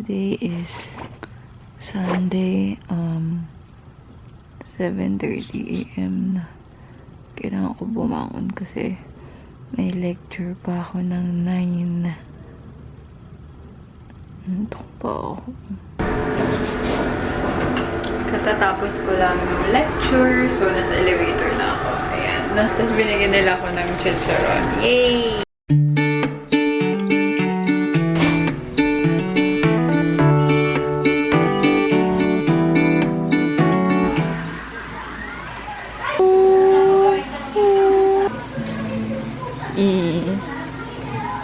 Today is Sunday, 7:30 AM na. Kailangan ko bumangon kasi may lecture pa ako ng 9. Antok pa ako. Katatapos ko lang ng lecture, so nasa elevator na ako. Ayan. Tapos binigyan nila ako ng chicharon. Yay!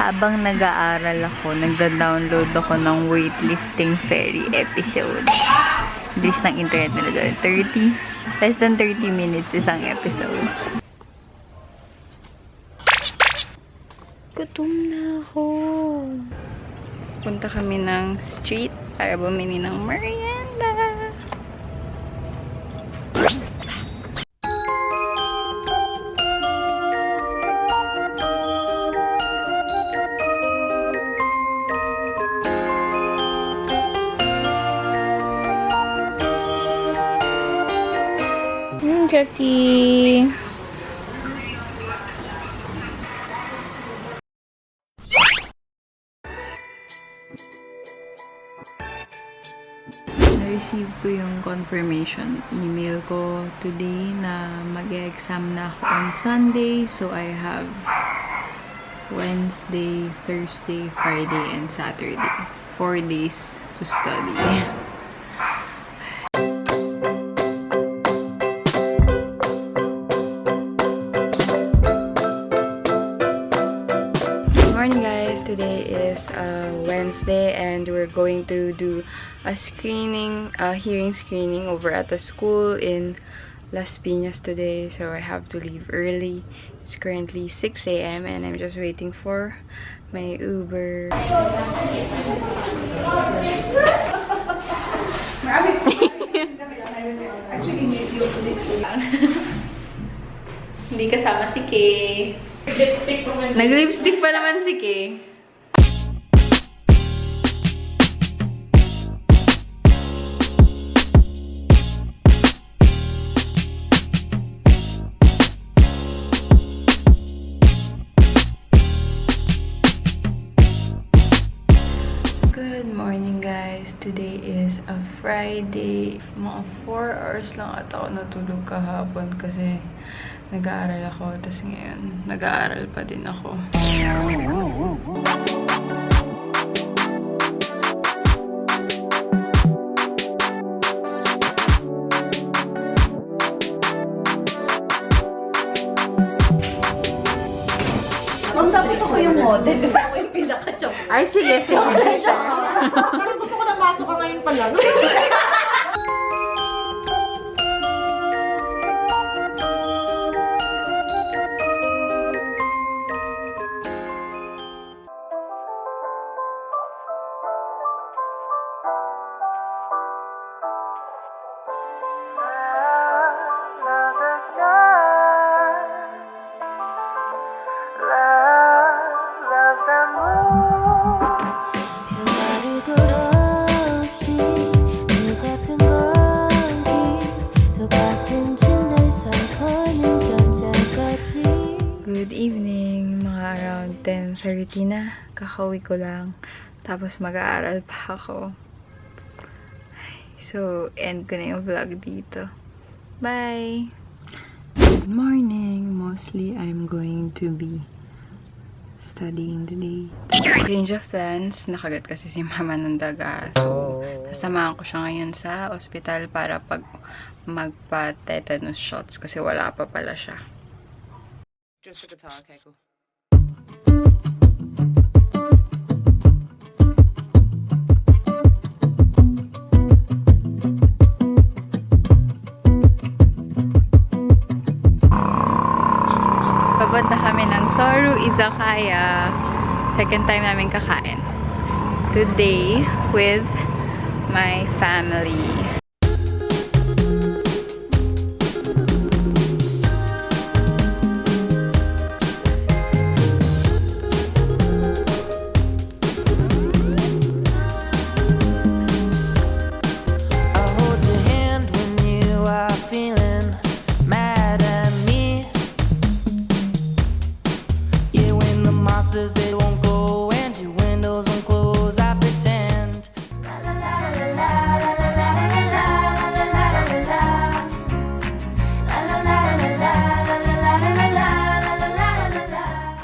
Habang nag-aaral ako, nagda-download ako ng weightlifting fairy episode. Bilis ng internet nila doon. Less than 30 minutes isang episode. Gutom na ako. Punta kami ng street para bumili ng merienda. Jackie. Na-receive ko yung confirmation email ko today na mag-exam na ako on Sunday. So, I have Wednesday, Thursday, Friday, and Saturday. 4 days to study. Today is Wednesday and we're going to do a screening, hearing screening over at the school in Las Piñas today. So I have to leave early. It's currently 6 AM and I'm just waiting for my Uber. Hindi kasama si Kay. Nag-lipstick pa naman si Kay. Good morning guys. Today is a Friday. Mga 4 hours lang ata ako natulog kahapon kasi nag-aaral ako. Tapos ngayon, nag-aaral pa din ako. Ma'am, dapat ako yung model kasi ako yung pinaka-chok. Ay, sige, sige. Pero gusto ko na masok ka ngayon pa lang. Good evening, mga around 10:30 na. Kakauwi ko lang. Tapos mag-aaral pa ako. So, end ko na yung vlog dito. Bye! Good morning! Mostly, I'm going to be studying today. Change of plans. Nakagat kasi si mama ng daga. So, sasamahan ko siya ngayon sa ospital para magpa-tetanus shots kasi wala pa pala siya. Just the guitar, okay, cool. Papunta kami ng Soru Izakaya. Second time namin kakain. Today with my family. monsters, they